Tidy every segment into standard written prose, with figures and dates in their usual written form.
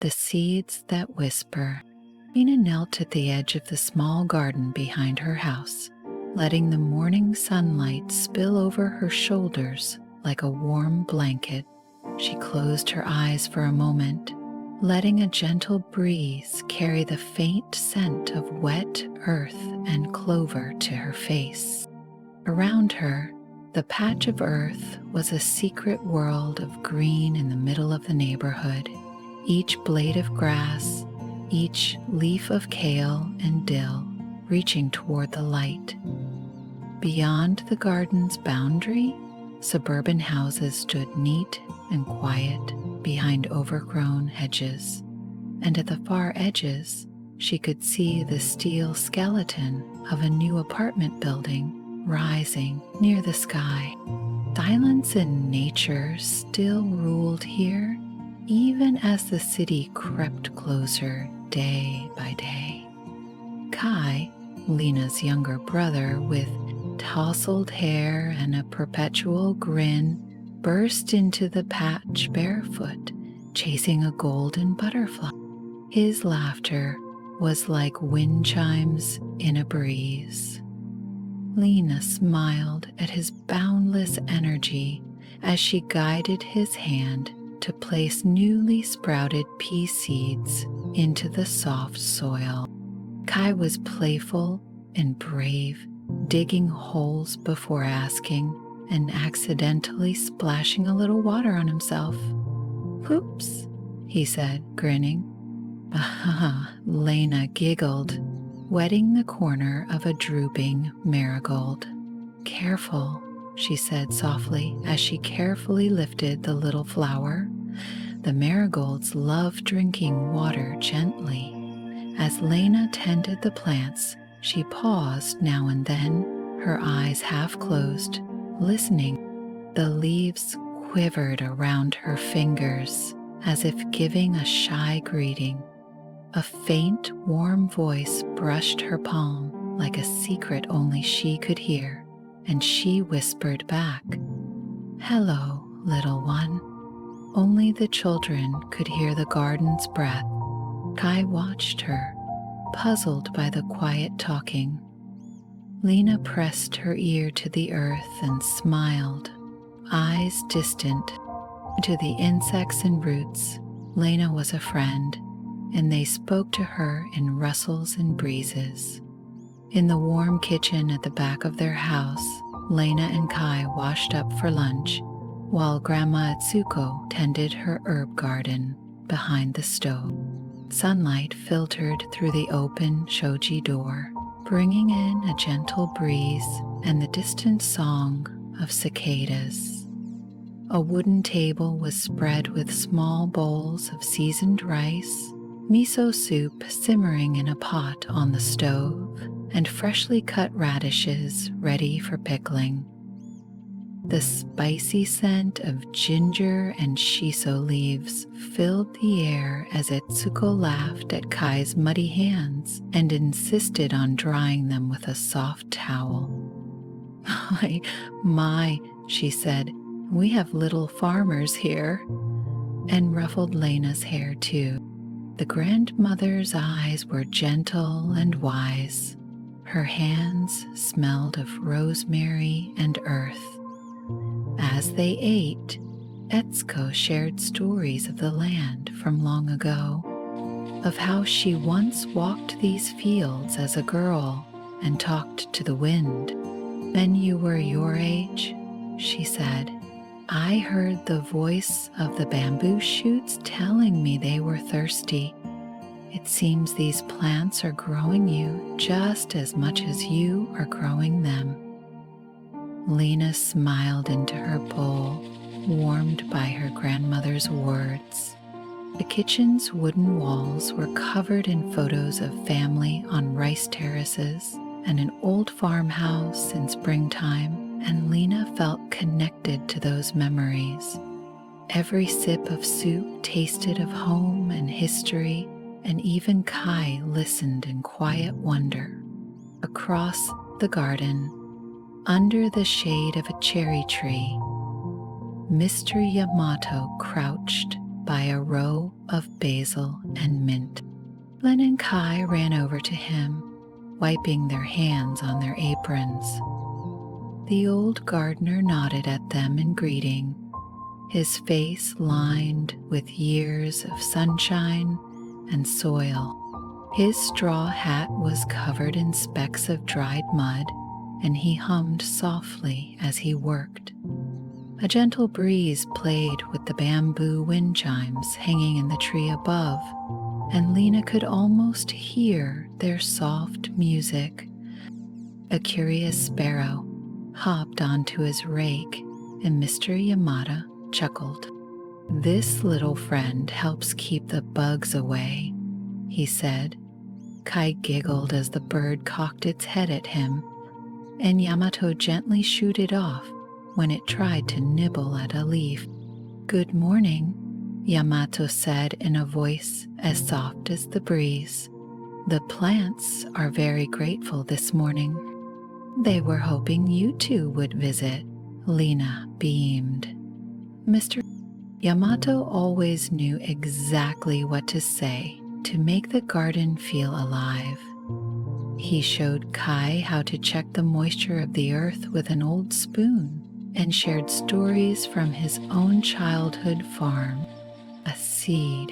the seeds that whisper. Lena knelt at the edge of the small garden behind her house, letting the morning sunlight spill over her shoulders like a warm blanket. She closed her eyes for a moment, letting a gentle breeze carry the faint scent of wet earth and clover to her face. Around her, the patch of earth was a secret world of green in the middle of the neighborhood. Each blade of grass, each leaf of kale and dill reaching toward the light. Beyond the garden's boundary, suburban houses stood neat and quiet behind overgrown hedges, and at the far edges, she could see the steel skeleton of a new apartment building rising near the sky. Silence and nature still ruled here, even as the city crept closer day by day. Kai, Lena's younger brother with tousled hair and a perpetual grin, burst into the patch barefoot, chasing a golden butterfly. His laughter was like wind chimes in a breeze. Lena smiled at his boundless energy as she guided his hand to place newly sprouted pea seeds into the soft soil. Kai was playful and brave, digging holes before asking and accidentally splashing a little water on himself. "Oops," he said, grinning. Lena giggled, wetting the corner of a drooping marigold. "Careful," she said softly as she carefully lifted the little flower. The marigolds love drinking water gently. As Lena tended the plants, she paused now and then, her eyes half closed, listening. The leaves quivered around her fingers as if giving a shy greeting. A faint, warm voice brushed her palm like a secret only she could hear, and she whispered back, "Hello, little one." Only the children could hear the garden's breath. Kai watched her, puzzled by the quiet talking. Lena pressed her ear to the earth and smiled, eyes distant. To the insects and roots, Lena was a friend, and they spoke to her in rustles and breezes. In the warm kitchen at the back of their house, Lena and Kai washed up for lunch, while Grandma Atsuko tended her herb garden behind the stove. Sunlight filtered through the open shoji door, bringing in a gentle breeze and the distant song of cicadas. A wooden table was spread with small bowls of seasoned rice, miso soup simmering in a pot on the stove, and freshly cut radishes ready for pickling. The spicy scent of ginger and shiso leaves filled the air as Etsuko laughed at Kai's muddy hands and insisted on drying them with a soft towel. My, she said, "we have little farmers here," and ruffled Lena's hair too. The grandmother's eyes were gentle and wise. Her hands smelled of rosemary and earth. As they ate, Etsuko shared stories of the land from long ago, of how she once walked these fields as a girl and talked to the wind. "When you were your age," she said, "I heard the voice of the bamboo shoots telling me they were thirsty. It seems these plants are growing you just as much as you are growing them." Lena smiled into her bowl, warmed by her grandmother's words. The kitchen's wooden walls were covered in photos of family on rice terraces and an old farmhouse in springtime, and Lena felt connected to those memories. Every sip of soup tasted of home and history, and even Kai listened in quiet wonder. Across the garden, under the shade of a cherry tree, Mr. Yamato crouched by a row of basil and mint. Len and Kai ran over to him, wiping their hands on their aprons. The old gardener nodded at them in greeting, his face lined with years of sunshine and soil. His straw hat was covered in specks of dried mud, and he hummed softly as he worked. A gentle breeze played with the bamboo wind chimes hanging in the tree above, and Lena could almost hear their soft music. A curious sparrow hopped onto his rake, and Mr. Yamada chuckled. "This little friend helps keep the bugs away," he said. Kai giggled as the bird cocked its head at him, and Yamato gently shooed it off when it tried to nibble at a leaf. "Good morning," Yamato said in a voice as soft as the breeze. "The plants are very grateful this morning. They were hoping you two would visit." Lena beamed. Mr. Yamato always knew exactly what to say to make the garden feel alive. He showed Kai how to check the moisture of the earth with an old spoon and shared stories from his own childhood farm. "A seed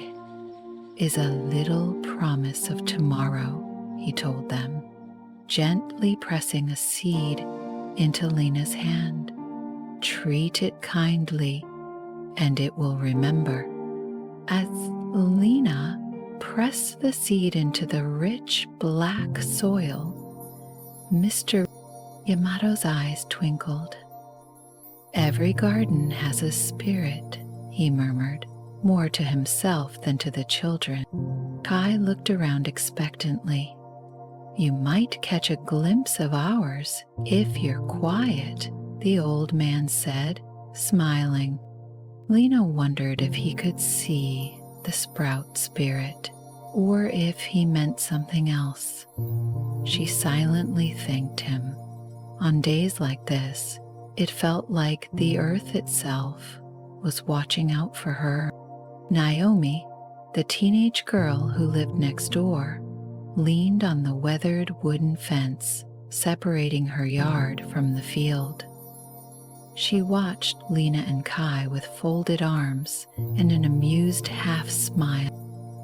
is a little promise of tomorrow," he told them, gently pressing a seed into Lena's hand. "Treat it kindly, and it will remember." As Lena pressed the seed into the rich black soil, Mr. Yamato's eyes twinkled. "Every garden has a spirit," he murmured, more to himself than to the children. Kai looked around expectantly. "You might catch a glimpse of ours if you're quiet," the old man said, smiling. Lena wondered if he could see the sprout spirit, or if he meant something else. She silently thanked him. On days like this, it felt like the earth itself was watching out for her. Naomi, the teenage girl who lived next door, leaned on the weathered wooden fence separating her yard from the field. She watched Lena and Kai with folded arms and an amused half smile.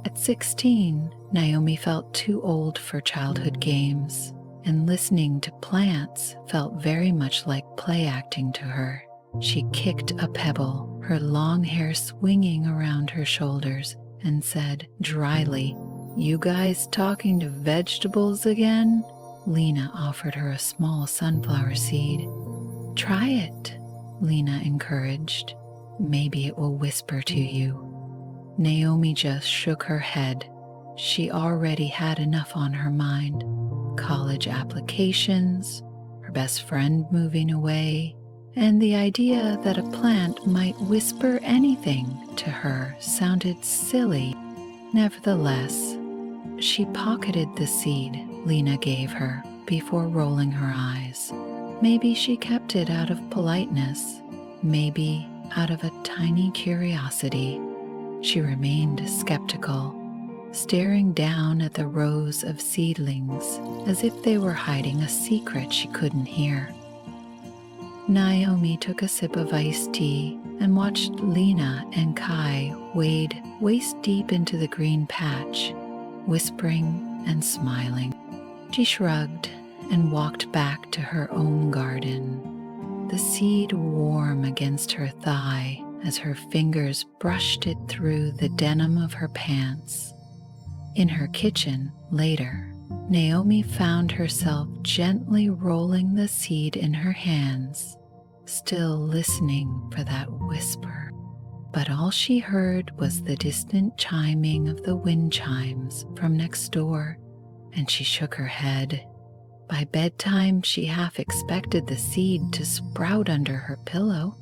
At 16, Naomi felt too old for childhood games, and listening to plants felt very much like play acting to her. She kicked a pebble, her long hair swinging around her shoulders, and said dryly, "You guys talking to vegetables again?" Lena offered her a small sunflower seed. "Try it," Lena encouraged. "Maybe it will whisper to you." Naomi just shook her head. She already had enough on her mind. College applications, her best friend moving away, and the idea that a plant might whisper anything to her sounded silly. Nevertheless, she pocketed the seed Lena gave her before rolling her eyes. Maybe she kept it out of politeness, maybe out of a tiny curiosity. She remained skeptical, staring down at the rows of seedlings as if they were hiding a secret she couldn't hear. Naomi took a sip of iced tea and watched Lena and Kai wade waist-deep into the green patch, whispering and smiling. She shrugged and walked back to her own garden, the seed warm against her thigh as her fingers brushed it through the denim of her pants. In her kitchen, later, Naomi found herself gently rolling the seed in her hands, still listening for that whisper. But all she heard was the distant chiming of the wind chimes from next door, and she shook her head. By bedtime, she half expected the seed to sprout under her pillow.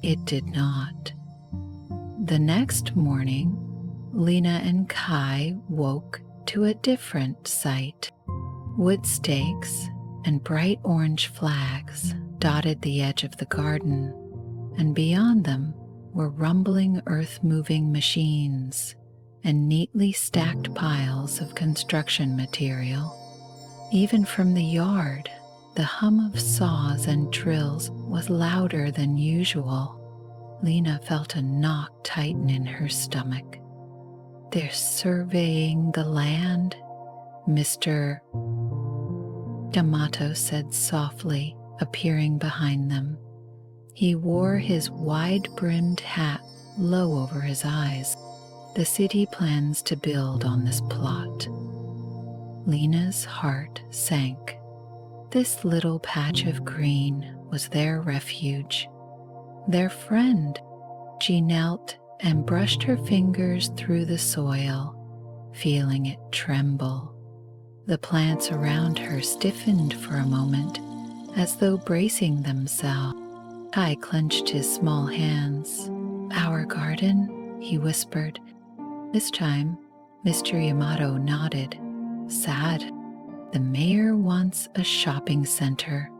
It did not. The next morning, Lena and Kai woke to a different sight. Wood stakes and bright orange flags dotted the edge of the garden, and beyond them were rumbling earth-moving machines. and neatly stacked piles of construction material. Even from the yard, the hum of saws and drills was louder than usual. Lena felt a knock tighten in her stomach. "They're surveying the land," Mr. D'Amato said softly, appearing behind them. He wore his wide-brimmed hat low over his eyes. "The city plans to build on this plot." Lena's heart sank. This little patch of green was their refuge, their friend. She knelt and brushed her fingers through the soil, feeling it tremble. The plants around her stiffened for a moment, as though bracing themselves. Kai clenched his small hands. "Our garden?" he whispered. This time, Mr. Yamato nodded. "Sad. The mayor wants a shopping center."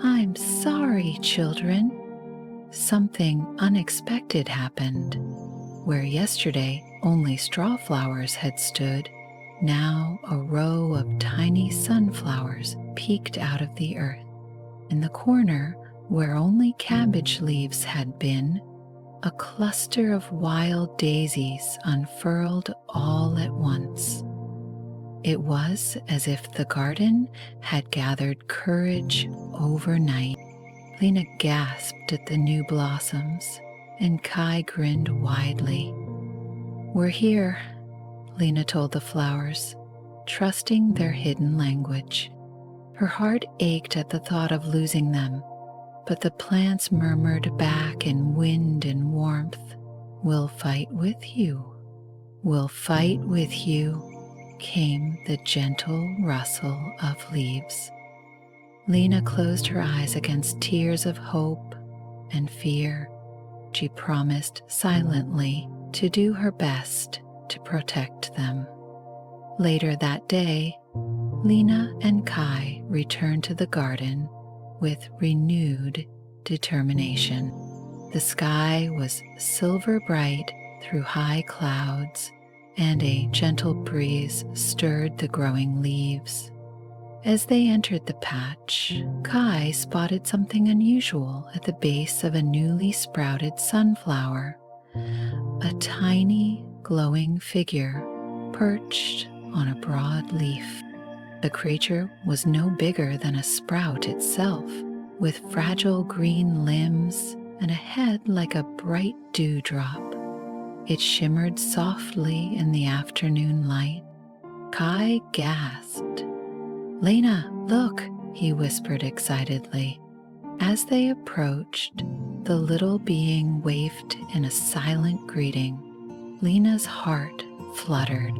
"I'm sorry, children." Something unexpected happened. Where yesterday only straw flowers had stood, now a row of tiny sunflowers peeked out of the earth. In the corner, where only cabbage leaves had been, a cluster of wild daisies unfurled all at once. It was as if the garden had gathered courage overnight. Lena gasped at the new blossoms, and Kai grinned widely. "We're here," Lena told the flowers, trusting their hidden language. Her heart ached at the thought of losing them, but the plants murmured back in wind and warmth, "We'll fight with you. We'll fight with you," came the gentle rustle of leaves. Lena closed her eyes against tears of hope and fear. She promised silently to do her best to protect them. Later that day, Lena and Kai returned to the garden with renewed determination. The sky was silver bright through high clouds, and a gentle breeze stirred the growing leaves. As they entered the patch, Kai spotted something unusual at the base of a newly sprouted sunflower. A tiny, glowing figure perched on a broad leaf. The creature was no bigger than a sprout itself, with fragile green limbs and a head like a bright dewdrop. It shimmered softly in the afternoon light. Kai gasped. "Lena, look," he whispered excitedly. As they approached, the little being waved in a silent greeting. Lena's heart fluttered.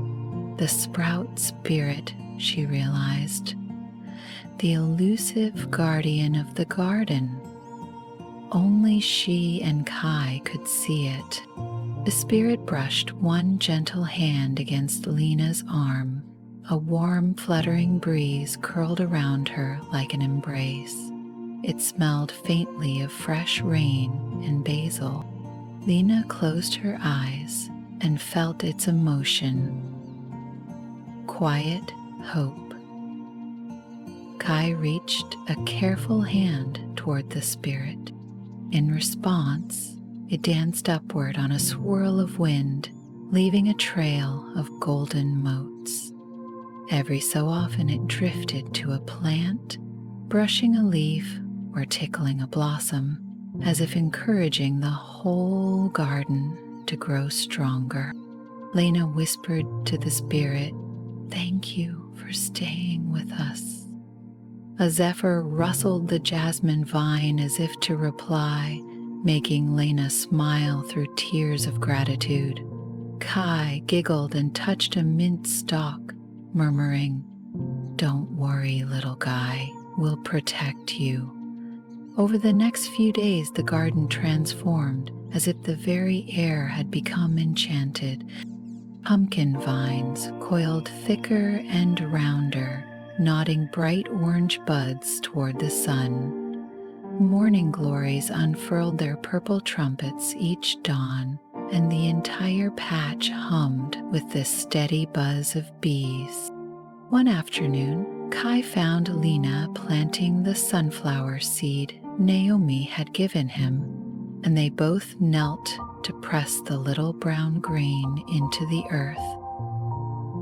The sprout spirit, she realized. The elusive guardian of the garden. Only she and Kai could see it. The spirit brushed one gentle hand against Lena's arm. A warm, fluttering breeze curled around her like an embrace. It smelled faintly of fresh rain and basil. Lena closed her eyes and felt its emotion. Quiet hope. Kai reached a careful hand toward the spirit. In response, it danced upward on a swirl of wind, leaving a trail of golden motes. Every so often it drifted to a plant, brushing a leaf or tickling a blossom, as if encouraging the whole garden to grow stronger. Lena whispered to the spirit, "Thank you for staying with us." A zephyr rustled the jasmine vine as if to reply, making Lena smile through tears of gratitude. Kai giggled and touched a mint stalk, murmuring, "Don't worry, little guy, we'll protect you." Over the next few days, the garden transformed as if the very air had become enchanted. Pumpkin vines coiled thicker and rounder, nodding bright orange buds toward the sun. Morning glories unfurled their purple trumpets each dawn, and the entire patch hummed with the steady buzz of bees. One afternoon, Kai found Lena planting the sunflower seed Naomi had given him, and they both knelt to press the little brown grain into the earth.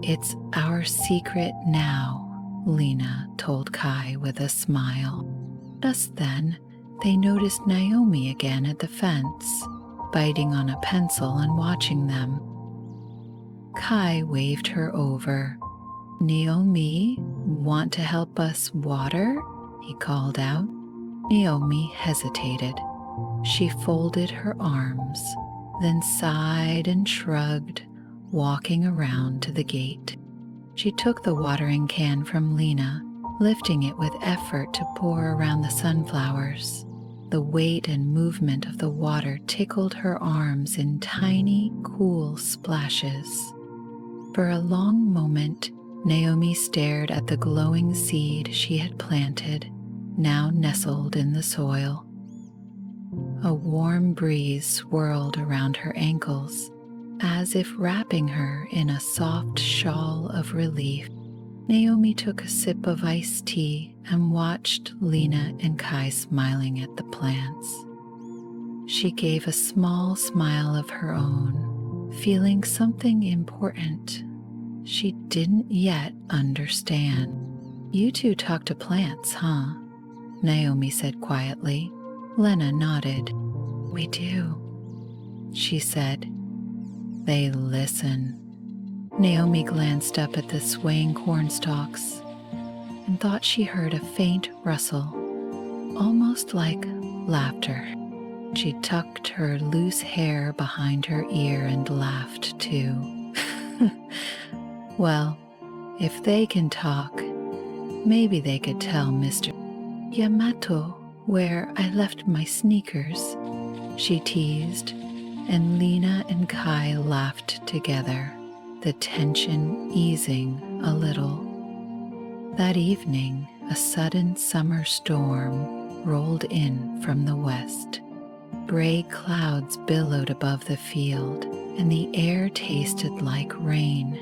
"It's our secret now," Lena told Kai with a smile. Just then, they noticed Naomi again at the fence, biting on a pencil and watching them. Kai waved her over. "Naomi, want to help us water?" he called out. Naomi hesitated. She folded her arms, then sighed and shrugged, walking around to the gate. She took the watering can from Lena, lifting it with effort to pour around the sunflowers. The weight and movement of the water tickled her arms in tiny, cool splashes. For a long moment, Naomi stared at the glowing seed she had planted, now nestled in the soil. A warm breeze swirled around her ankles, as if wrapping her in a soft shawl of relief. Naomi took a sip of iced tea and watched Lena and Kai smiling at the plants. She gave a small smile of her own, feeling something important she didn't yet understand. "You two talk to plants, huh?" Naomi said quietly. Lena nodded. "We do," she said. "They listen." Naomi glanced up at the swaying cornstalks and thought she heard a faint rustle, almost like laughter. She tucked her loose hair behind her ear and laughed too. "Well, if they can talk, maybe they could tell Mr. Yamato where I left my sneakers," she teased, and Lena and Kai laughed together, the tension easing a little. That evening, a sudden summer storm rolled in from the west. Gray clouds billowed above the field, and the air tasted like rain.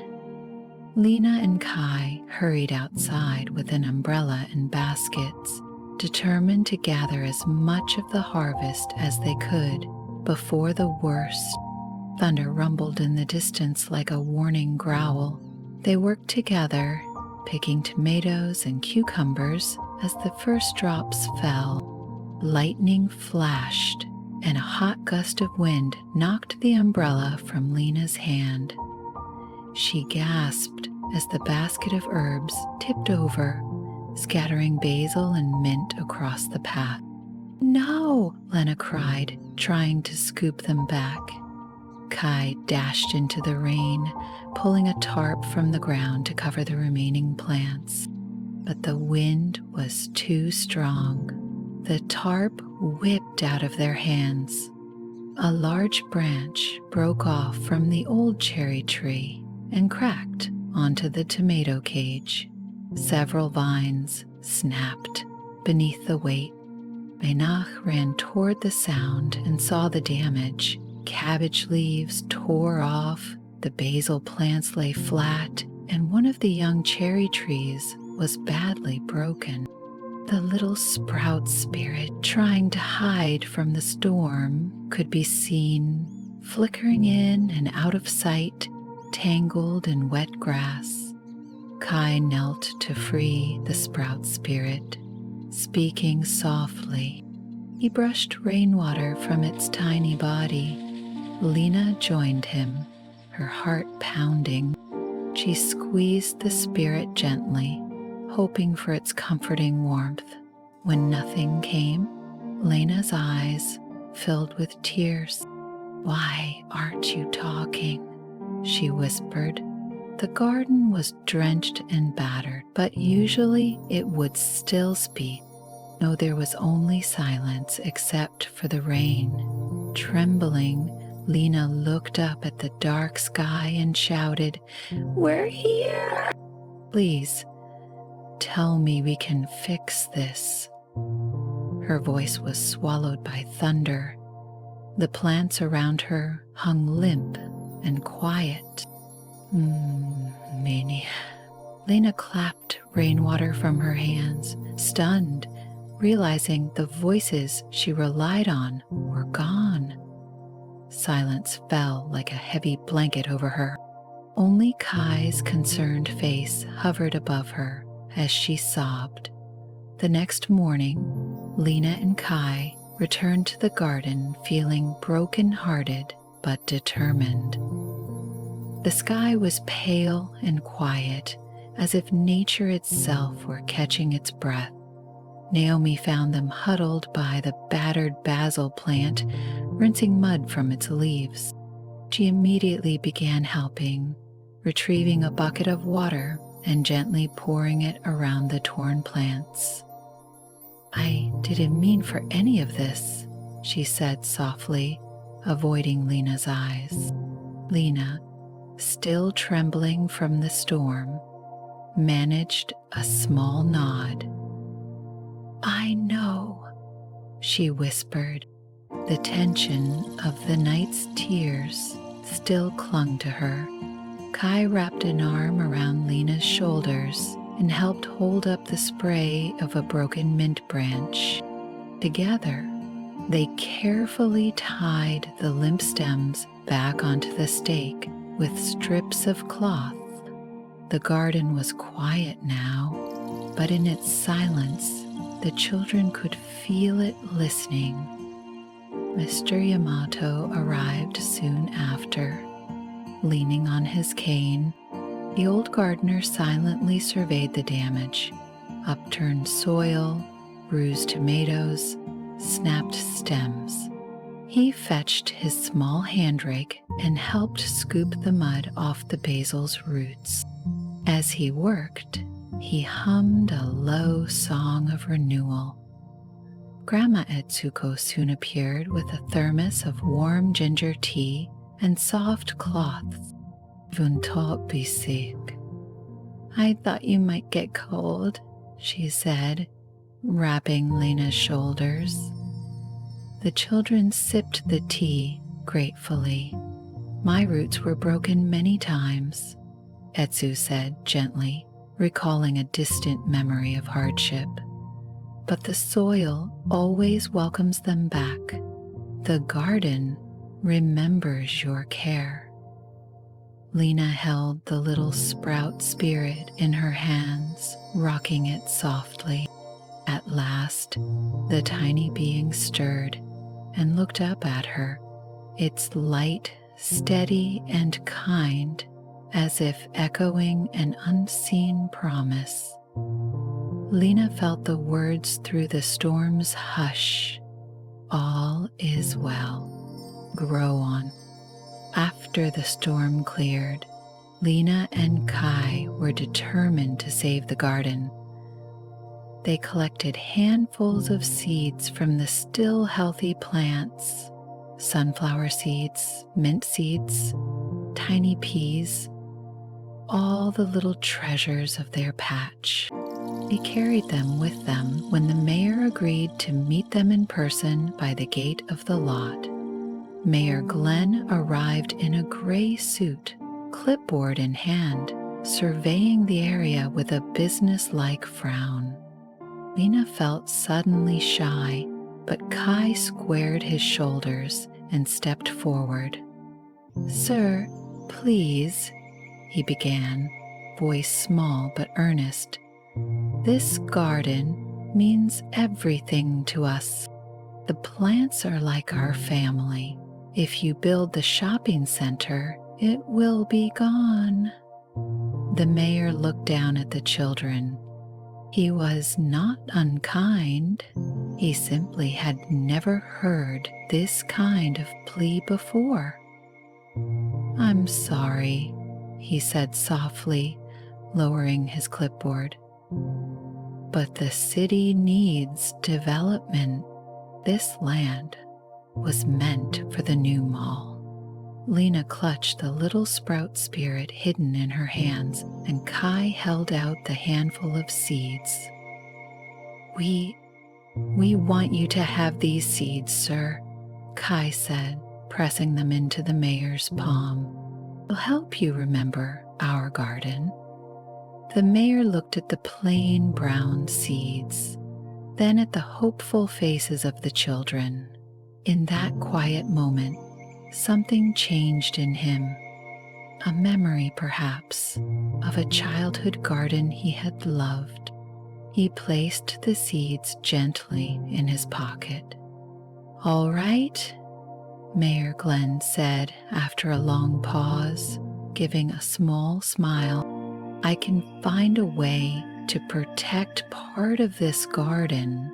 Lena and Kai hurried outside with an umbrella and baskets, determined to gather as much of the harvest as they could before the worst. Thunder rumbled in the distance like a warning growl. They worked together, picking tomatoes and cucumbers as the first drops fell. Lightning flashed, and a hot gust of wind knocked the umbrella from Lena's hand. She gasped as the basket of herbs tipped over, scattering basil and mint across the path. "No!" Lena cried, trying to scoop them back. Kai dashed into the rain, pulling a tarp from the ground to cover the remaining plants. But the wind was too strong. The tarp whipped out of their hands. A large branch broke off from the old cherry tree and cracked onto the tomato cage. Several vines snapped beneath the weight. Benach ran toward the sound and saw the damage. Cabbage leaves tore off, the basil plants lay flat, and one of the young cherry trees was badly broken. The little sprout spirit, trying to hide from the storm, could be seen flickering in and out of sight, tangled in wet grass. Kai knelt to free the sprout spirit, speaking softly. He brushed rainwater from its tiny body. Lena joined him, her heart pounding. She squeezed the spirit gently, hoping for its comforting warmth. When nothing came, Lena's eyes filled with tears. "Why aren't you talking?" she whispered. The garden was drenched and battered, but usually it would still speak. No, there was only silence except for the rain. Trembling, Lena looked up at the dark sky and shouted, "We're here! Please, tell me we can fix this." Her voice was swallowed by thunder. The plants around her hung limp and quiet. Many. Lena clapped rainwater from her hands, stunned, realizing the voices she relied on were gone. Silence fell like a heavy blanket over her. Only Kai's concerned face hovered above her as she sobbed. The next morning, Lena and Kai returned to the garden feeling broken-hearted but determined. The sky was pale and quiet, as if nature itself were catching its breath. Naomi found them huddled by the battered basil plant, rinsing mud from its leaves. She immediately began helping, retrieving a bucket of water and gently pouring it around the torn plants. "I didn't mean for any of this," she said softly, avoiding Lena's eyes. Lena, still trembling from the storm, managed a small nod. "I know," she whispered. The tension of the night's tears still clung to her. Kai wrapped an arm around Lena's shoulders and helped hold up the spray of a broken mint branch. Together, they carefully tied the limp stems back onto the stake with strips of cloth. The garden was quiet now, but in its silence, the children could feel it listening. Mr. Yamato arrived soon after. Leaning on his cane, the old gardener silently surveyed the damage: upturned soil, bruised tomatoes, snapped stems. He fetched his small hand rake and helped scoop the mud off the basil's roots. As he worked, he hummed a low song of renewal. Grandma Etsuko soon appeared with a thermos of warm ginger tea and soft cloths. "Vuntot be sick. I thought you might get cold," she said, wrapping Lena's shoulders. The children sipped the tea gratefully. "My roots were broken many times," Etsu said gently, recalling a distant memory of hardship. "But the soil always welcomes them back. The garden remembers your care." Lena held the little sprout spirit in her hands, rocking it softly. At last, the tiny being stirred and looked up at her, its light steady and kind, as if echoing an unseen promise. Lena felt the words through the storm's hush. "All is well. Grow on." After the storm cleared, Lena and Kai were determined to save the garden. They collected handfuls of seeds from the still healthy plants: sunflower seeds, mint seeds, tiny peas, all the little treasures of their patch. They carried them with them when the mayor agreed to meet them in person by the gate of the lot. Mayor Glenn arrived in a gray suit, clipboard in hand, surveying the area with a business-like frown. Lena felt suddenly shy, but Kai squared his shoulders and stepped forward. "Sir, please," he began, voice small but earnest. "This garden means everything to us. The plants are like our family. If you build the shopping center, it will be gone." The mayor looked down at the children. He was not unkind. He simply had never heard this kind of plea before. "I'm sorry," he said softly, lowering his clipboard. "But the city needs development. This land was meant for the new mall." Lena clutched the little sprout spirit hidden in her hands, and Kai held out the handful of seeds. We want you to have these seeds, sir. Kai said, pressing them into the mayor's palm. "Will help you remember our garden." The mayor looked at the plain brown seeds, then at the hopeful faces of the children. In that quiet moment, something changed in him. A memory, perhaps, of a childhood garden he had loved. He placed the seeds gently in his pocket. "All right," Mayor Glenn said after a long pause, giving a small smile. "I can find a way to protect part of this garden.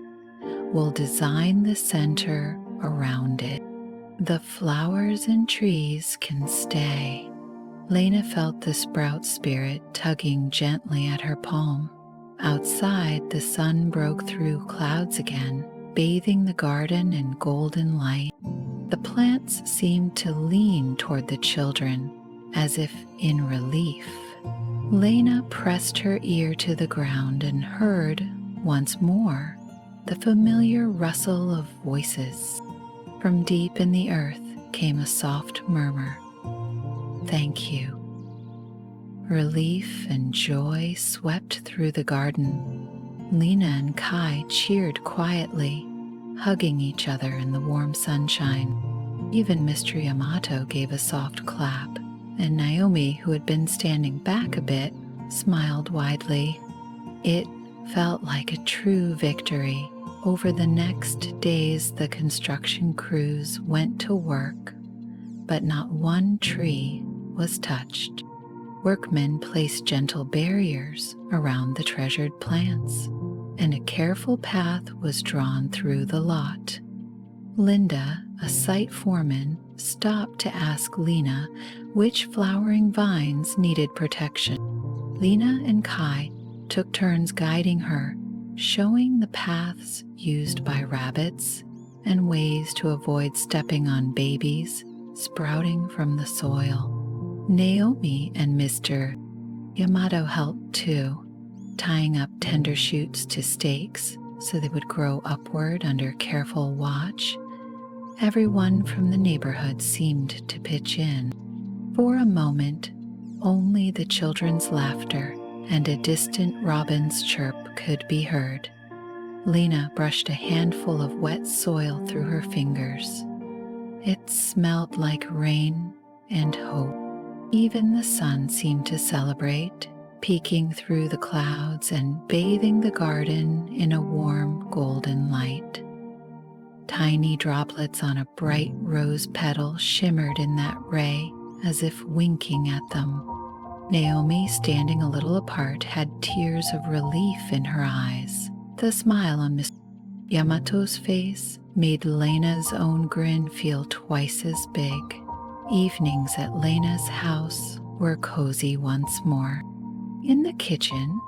We'll design the center around it. The flowers and trees can stay." Lena felt the sprout spirit tugging gently at her palm. Outside, the sun broke through clouds again, bathing the garden in golden light. The plants seemed to lean toward the children, as if in relief. Lena pressed her ear to the ground and heard, once more, the familiar rustle of voices. From deep in the earth came a soft murmur. "Thank you." Relief and joy swept through the garden. Lena and Kai cheered quietly, hugging each other in the warm sunshine. Even Mr. Yamato gave a soft clap, and Naomi, who had been standing back a bit, smiled widely. It felt like a true victory. Over the next days, the construction crews went to work, but not one tree was touched. Workmen placed gentle barriers around the treasured plants, and a careful path was drawn through the lot. Linda, a site foreman, stopped to ask Lena which flowering vines needed protection. Lena and Kai took turns guiding her, showing the paths used by rabbits and ways to avoid stepping on babies sprouting from the soil. Naomi and Mr. Yamato helped too, tying up tender shoots to stakes so they would grow upward under careful watch. Everyone from the neighborhood seemed to pitch in. For a moment, only the children's laughter and a distant robin's chirp could be heard. Lena brushed a handful of wet soil through her fingers. It smelled like rain and hope. Even the sun seemed to celebrate, peeking through the clouds and bathing the garden in a warm golden light. Tiny droplets on a bright rose petal shimmered in that ray as if winking at them. Naomi, standing a little apart, had tears of relief in her eyes. The smile on Mr. Yamato's face made Lena's own grin feel twice as big. Evenings at Lena's house were cozy once more. In the kitchen,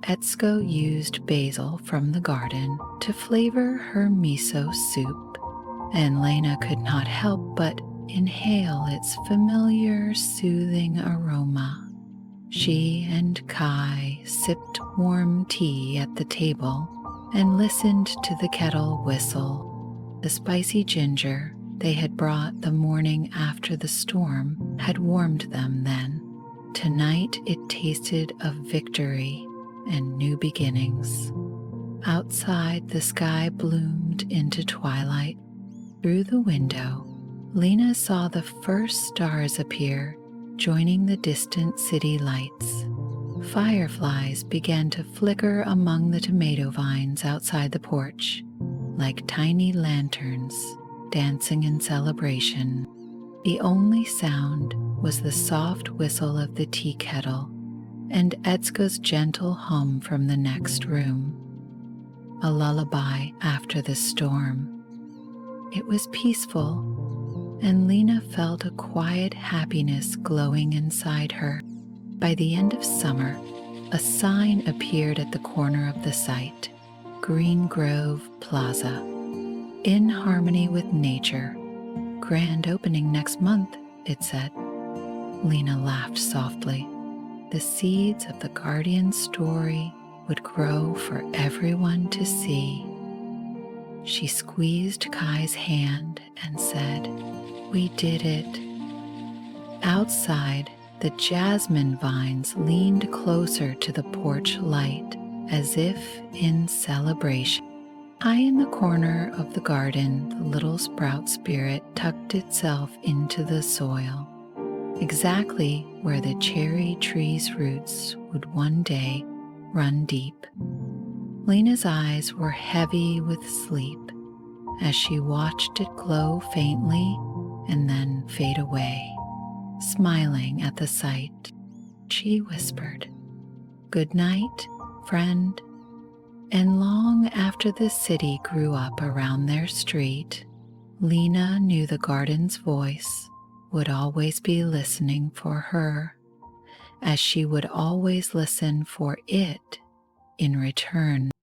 Etsuko used basil from the garden to flavor her miso soup, and Lena could not help but inhale its familiar, soothing aroma. She and Kai sipped warm tea at the table and listened to the kettle whistle. The spicy ginger they had brought the morning after the storm had warmed them then. Tonight it tasted of victory and new beginnings. Outside, the sky bloomed into twilight. Through the window, Lena saw the first stars appear, joining the distant city lights. Fireflies began to flicker among the tomato vines outside the porch, like tiny lanterns dancing in celebration. The only sound was the soft whistle of the tea kettle and Etsuko's gentle hum from the next room, a lullaby after the storm. It was peaceful, and Lena felt a quiet happiness glowing inside her. By the end of summer, a sign appeared at the corner of the site, Green Grove Plaza. In harmony with nature. Grand opening next month, it said. Lena laughed softly. The seeds of the Guardian story would grow for everyone to see. She squeezed Kai's hand and said, "We did it." Outside, the jasmine vines leaned closer to the porch light, as if in celebration. High in the corner of the garden, the little sprout spirit tucked itself into the soil, exactly where the cherry tree's roots would one day run deep. Lena's eyes were heavy with sleep as she watched it glow faintly and then fade away. Smiling at the sight, she whispered, "Good night, friend." And long after the city grew up around their street, Lena knew the garden's voice would always be listening for her, as she would always listen for it in return.